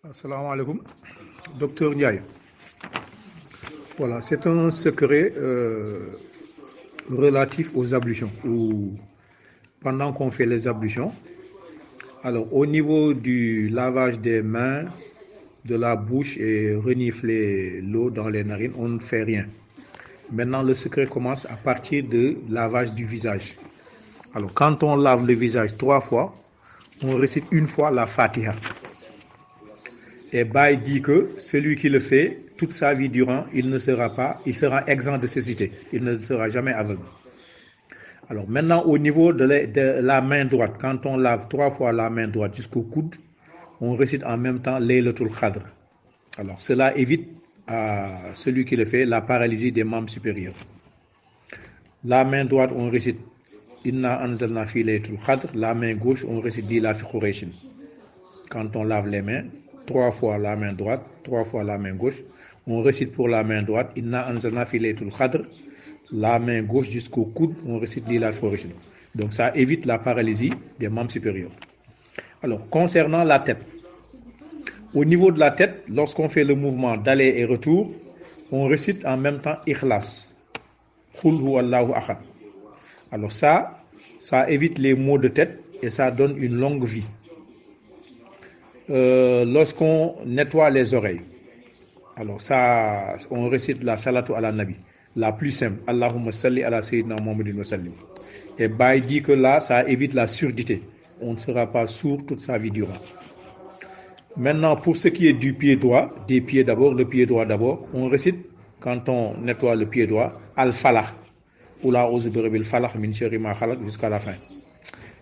Assalamu alaikum. Docteur Ndiaye. Voilà, c'est un secret relatif aux ablutions, ou pendant qu'on fait les ablutions. Alors, au niveau du lavage des mains, de la bouche et renifler l'eau dans les narines, on ne fait rien. Maintenant, le secret commence à partir de lavage du visage. Alors, quand on lave le visage 3 fois, on récite une fois la Fatiha. Et Baye dit que celui qui le fait toute sa vie durant, il sera exempt de cécité. Il ne sera jamais aveugle. Alors maintenant, au niveau de la main droite, quand on lave 3 fois la main droite jusqu'au coude, on récite en même temps Laylatul Qadr. Alors cela évite à celui qui le fait la paralysie des membres supérieurs. La main droite, on récite Inna anzalna fi Laylatul Qadr. La main gauche, on récite Dila fi Qurayshin. Quand on lave les mains, 3 fois la main droite, 3 fois la main gauche, on récite pour la main droite Inna anzalna fi Laylatul Qadr. La main gauche jusqu'au coude, on récite Lila Forishim. Donc ça évite la paralysie des membres supérieurs. Alors, concernant la tête, au niveau de la tête, lorsqu'on fait le mouvement d'aller et retour, on récite en même temps Ikhlas. Khul huwallahu ahad. Alors ça évite les maux de tête et ça donne une longue vie. Lorsqu'on nettoie les oreilles, alors ça, on récite la salatu ala nabi. La plus simple, Allahumma salli ala sayyidina Muhammadin wa sallim. Et Baye dit que là, ça évite la surdité. On ne sera pas sourd toute sa vie durant. Maintenant, pour ce qui est du pied droit, des pieds d'abord, le pied droit d'abord, on récite, quand on nettoie le pied droit, Al-Falah. Oula ouzu birbil falah min sharri ma khalaq jusqu'à la fin.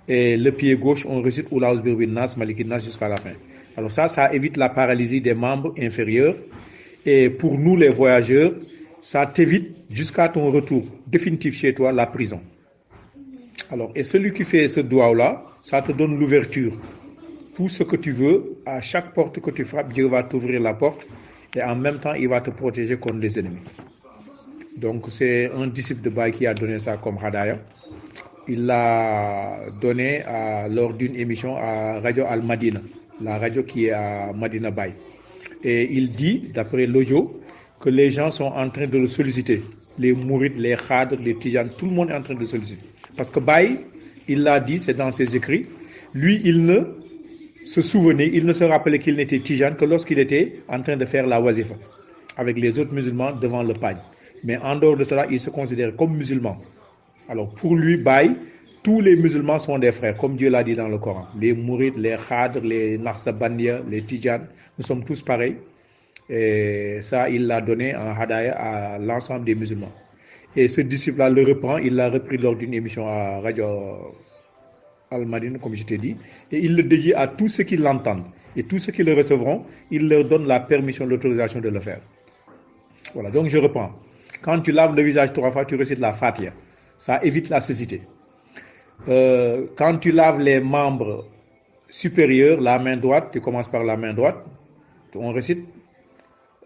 Et le pied gauche, on récite Oula ouzu birbil nas malikin nas jusqu'à la fin. Alors ça évite la paralysie des membres inférieurs. Et pour nous les voyageurs, ça t'évite jusqu'à ton retour définitif chez toi la prison. Alors, et celui qui fait ce doigt-là, ça te donne l'ouverture. Tout ce que tu veux, à chaque porte que tu frappes, Dieu va t'ouvrir la porte et en même temps, il va te protéger contre les ennemis. Donc, c'est un disciple de Baye qui a donné ça comme hadaya. Il l'a donné lors d'une émission à Radio Al-Madina, la radio qui est à Madina Baye. Et il dit, d'après l'audio, que les gens sont en train de le solliciter. Les mourides, les khadrs, les tijanes, tout le monde est en train de le solliciter. Parce que Baye, il l'a dit, c'est dans ses écrits, lui, il ne se rappelait qu'il n'était tijane que lorsqu'il était en train de faire la wazifa avec les autres musulmans devant le pagne. Mais en dehors de cela, il se considère comme musulman. Alors pour lui, Baye, tous les musulmans sont des frères, comme Dieu l'a dit dans le Coran. Les mourides, les khadrs, les nakhsabandiya, les tijanes, nous sommes tous pareils. Et ça, il l'a donné en hadaya à l'ensemble des musulmans. Et ce disciple-là le reprend, il l'a repris lors d'une émission à Radio Al-Madine, comme je t'ai dit, et il le dédie à tous ceux qui l'entendent. Et tous ceux qui le recevront, il leur donne la permission, l'autorisation de le faire. Voilà, donc je reprends. Quand tu laves le visage 3 fois, tu récites la Fatiha. Ça évite la cécité. Quand tu laves les membres supérieurs, la main droite, tu commences par la main droite, on récite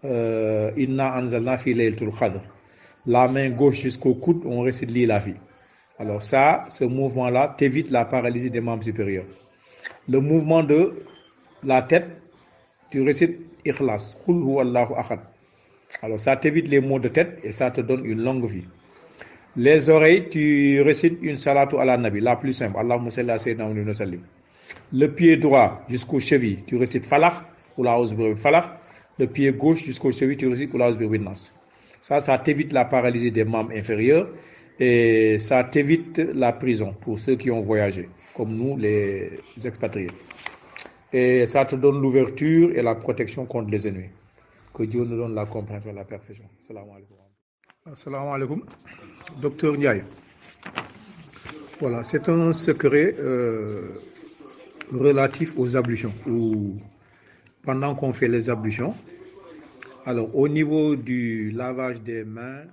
Inna anzalna fi Laylatul Qadr. La main gauche jusqu'au coude, on récite Lila fi. Alors ça, ce mouvement-là t'évite la paralysie des membres supérieurs. Le mouvement de la tête, tu récites Ikhlas. Khul huwallahu ahad. Alors ça t'évite les maux de tête et ça te donne une longue vie. Les oreilles, tu récites une salatu ala nabi, la plus simple. Allahumma salli ala sayyidina Muhammadin wa sallim. Le pied droit jusqu'aux chevilles, tu récites Falaq. Oula ouzu birbil falah. Le pied gauche jusqu'au cheville, tu récites Oula ouzu birbil nas. Ça t'évite la paralysie des membres inférieurs et ça t'évite la prison pour ceux qui ont voyagé, comme nous, les expatriés. Et ça te donne l'ouverture et la protection contre les ennemis. Que Dieu nous donne la compréhension et la perfection. Assalamu alaikum. Assalamu alaikum. Docteur Ndiaye. Voilà, c'est un secret relatif aux ablutions, ou pendant qu'on fait les ablutions. Alors, au niveau du lavage des mains,